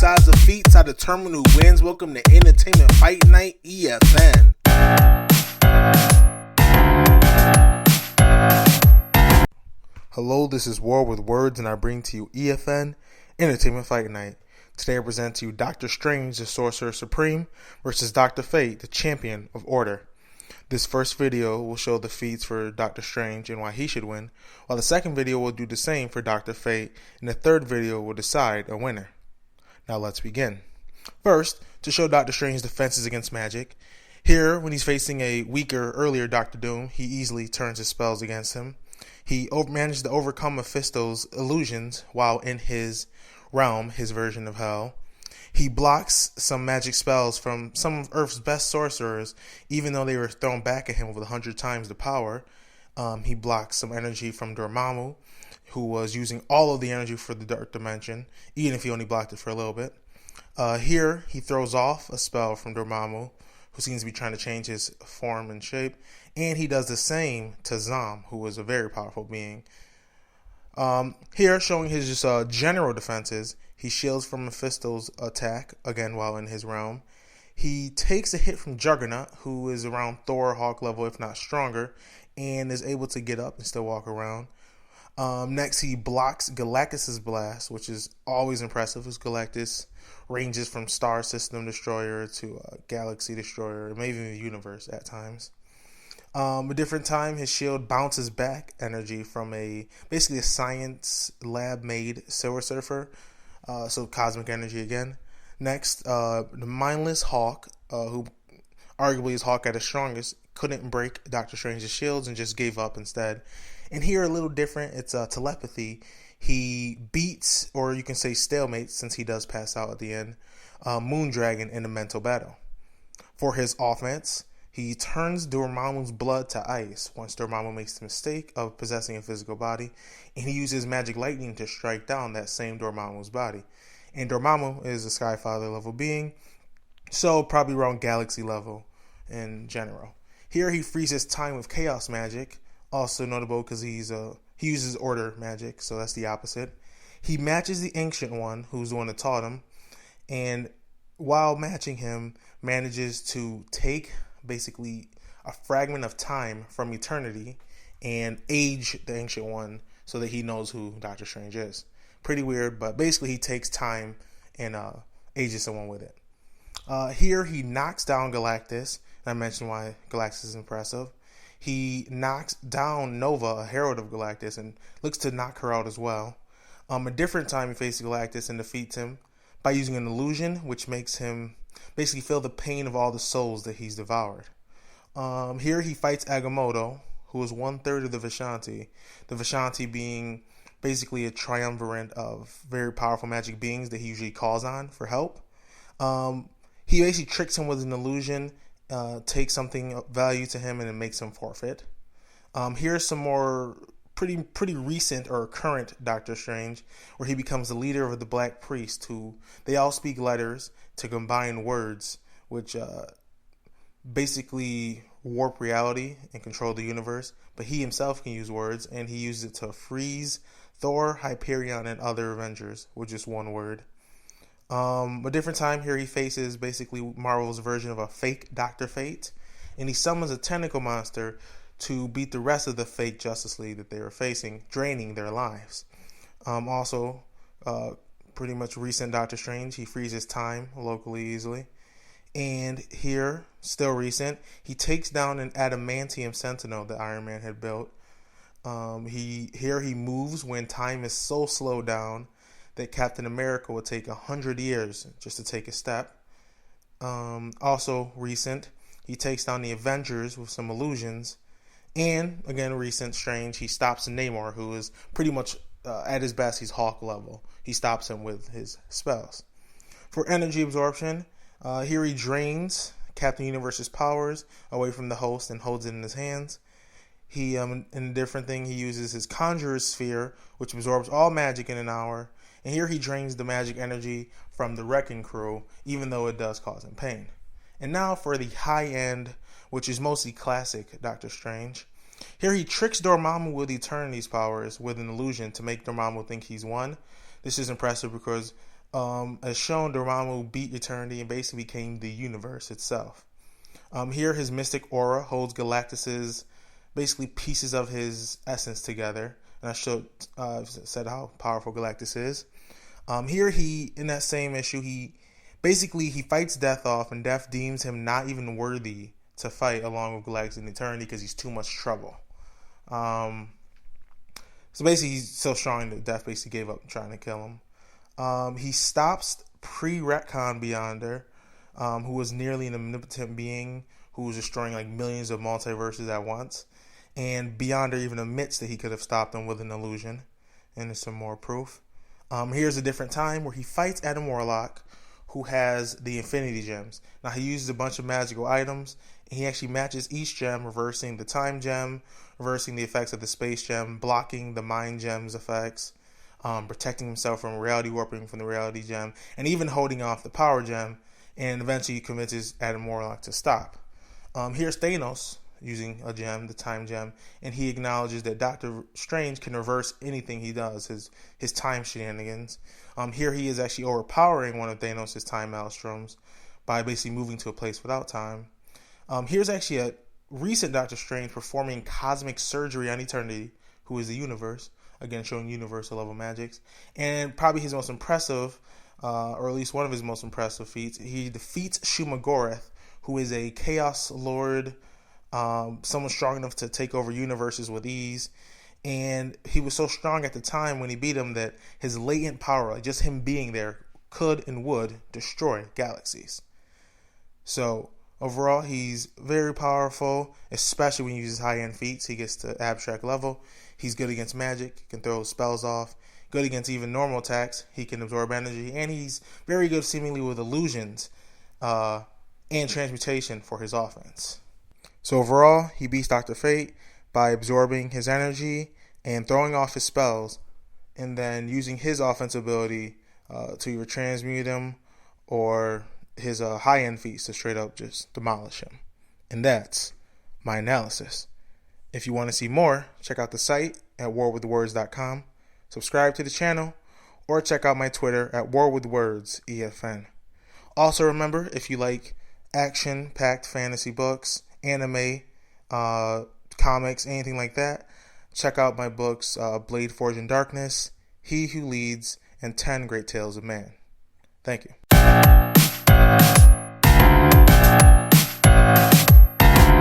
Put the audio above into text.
sides of feats, I determine who wins. Welcome to Entertainment Fight Night, EFN. Hello, this is War with Words, and I bring to you EFN, Entertainment Fight Night. Today I present to you Dr. Strange, the Sorcerer Supreme, versus Dr. Fate, the Champion of Order. This first video will show the feats for Dr. Strange and why he should win, while the second video will do the same for Dr. Fate, and the third video will decide a winner. Now let's begin. First, to show Dr. Strange's defenses against magic. Here, when he's facing a weaker, earlier Dr. Doom, he easily turns his spells against him. He manages to overcome Mephisto's illusions while in his realm, his version of hell. He blocks some magic spells from some of Earth's best sorcerers, even though they were thrown back at him with 100 times the power. He blocks some energy from Dormammu, who was using all of the energy for the Dark Dimension, even if he only blocked it for a little bit. Here, he throws off a spell from Dormammu, who seems to be trying to change his form and shape, and he does the same to Zom, who was a very powerful being. Here, showing his just general defenses, he shields from Mephisto's attack, again while in his realm. He takes a hit from Juggernaut, who is around Thor, Hulk level, if not stronger, and is able to get up and still walk around. Next, he blocks Galactus's blast, which is always impressive, as Galactus ranges from Star System Destroyer to Galaxy Destroyer, maybe even the universe at times. A different time, his shield bounces back energy from basically a science lab-made Silver Surfer, so cosmic energy again. Next, the mindless Hawk, who arguably is Hawk at his strongest, couldn't break Doctor Strange's shields and just gave up instead. And here, a little different, it's telepathy. He beats, or you can say stalemate, since he does pass out at the end, Moondragon in a mental battle. For his offense, he turns Dormammu's blood to ice once Dormammu makes the mistake of possessing a physical body, and he uses magic lightning to strike down that same Dormammu's body. And Dormammu is a Skyfather level being, so probably around Galaxy level in general. Here he freezes time with Chaos magic, also notable because he uses Order magic, so that's the opposite. He matches the Ancient One, who's the one that taught him, and while matching him, manages to take basically a fragment of time from eternity and age the Ancient One so that he knows who Doctor Strange is. Pretty weird, but basically he takes time and ages someone with it. Here he knocks down Galactus. I mentioned why Galactus is impressive. He knocks down Nova, a herald of Galactus, and looks to knock her out as well. A different time he faces Galactus and defeats him by using an illusion, which makes him basically feel the pain of all the souls that he's devoured. Here he fights Agamotto, who is 1/3 of the Vishanti. The Vishanti being basically a triumvirate of very powerful magic beings that he usually calls on for help. He basically tricks him with an illusion, takes something of value to him, and it makes him forfeit. Here's some more pretty recent or current Doctor Strange, where he becomes the leader of the Black Priest, who they all speak letters to combine words, which basically warp reality and control the universe. But he himself can use words, and he uses it to freeze Thor, Hyperion, and other Avengers with just one word. A different time here, he faces basically Marvel's version of a fake Dr. Fate, and he summons a tentacle monster to beat the rest of the fake Justice League that they were facing, draining their lives. Also, pretty much recent Doctor Strange, he freezes time locally easily. And here, still recent, he takes down an adamantium sentinel that Iron Man had built. He moves when time is so slowed down that Captain America would take 100 years just to take a step. Also recent, he takes down the Avengers with some illusions. And again, recent Strange, he stops Namor, who is pretty much at his best, he's Hulk level. He stops him with his spells. For energy absorption, here he drains Captain Universe's powers away from the host and holds it in his hands. He, in a different thing, he uses his Conjurer's Sphere, which absorbs all magic in an hour. And here he drains the magic energy from the Wrecking Crew, even though it does cause him pain. And now for the high end, which is mostly classic Doctor Strange. Here he tricks Dormammu with Eternity's powers with an illusion to make Dormammu think he's won. This is impressive because As shown, Dormammu beat Eternity and basically became the universe itself. Here, his mystic aura holds Galactus's basically pieces of his essence together, and I said how powerful Galactus is. Here, in that same issue, he fights Death off, and Death deems him not even worthy to fight along with Galactus in Eternity because he's too much trouble. So basically, he's so strong that Death basically gave up trying to kill him. He stops pre-retcon Beyonder, who was nearly an omnipotent being who was destroying like millions of multiverses at once. And Beyonder even admits that he could have stopped him with an illusion. And there's some more proof. Here's a different time where he fights Adam Warlock, who has the Infinity Gems. Now, he uses a bunch of magical items, and he actually matches each gem, reversing the Time Gem, reversing the effects of the Space Gem, blocking the Mind Gem's effects, protecting himself from reality warping from the Reality Gem, and even holding off the Power Gem, and eventually convinces Adam Warlock to stop. Here's Thanos using a gem, the Time Gem, and he acknowledges that Doctor Strange can reverse anything he does, his time shenanigans. Here he is actually overpowering one of Thanos' time maelstroms by basically moving to a place without time. Here's actually a recent Doctor Strange performing cosmic surgery on Eternity, who is the universe, again showing universal level magics, and probably his most impressive, or at least one of his most impressive feats, he defeats Shumagorath, who is a Chaos Lord, someone strong enough to take over universes with ease. And he was so strong at the time when he beat him that his latent power, like just him being there, could and would destroy galaxies. So overall, he's very powerful, especially when he uses high-end feats. He gets to abstract level. He's good against magic. He can throw spells off. Good against even normal attacks. He can absorb energy. And he's very good seemingly with illusions and transmutation for his offense. So overall, he beats Dr. Fate by absorbing his energy and throwing off his spells, and then using his offense ability to either transmute him or his high-end feats to straight up just demolish him. And that's my analysis. If you want to see more, check out the site at warwithwords.com, subscribe to the channel, or check out my Twitter at warwithwords, EFN. Also remember, if you like action-packed fantasy books, anime, comics, anything like that, check out my books, Blade Forge in Darkness, He Who Leads, and 10 Great Tales of Man. Thank you.